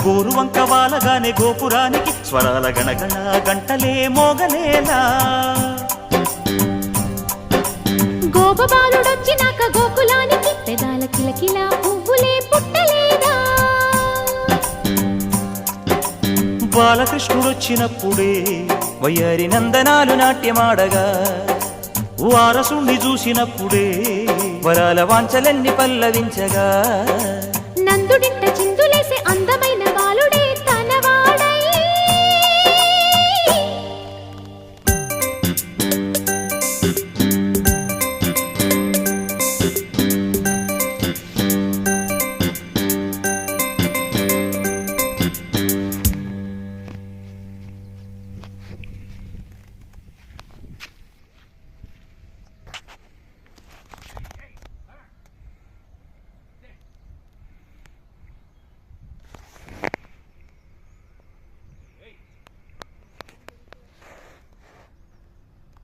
గోరువంక వాలగానే గోపురానికి స్వరాల గణగణ గంటలే మోగలేలా గోపబాలుడొచ్చినాక గోకులానికి పెదాల కిలకిల పువ్వులే పుట్టలేదా బాలకృష్ణుడొచ్చినప్పుడే వయ్యారి నందనాలు నాట్యమాడగా వారసుణ్ణి చూసినప్పుడే వరాల వాంఛలన్నీ పల్లవించగా నందుడింట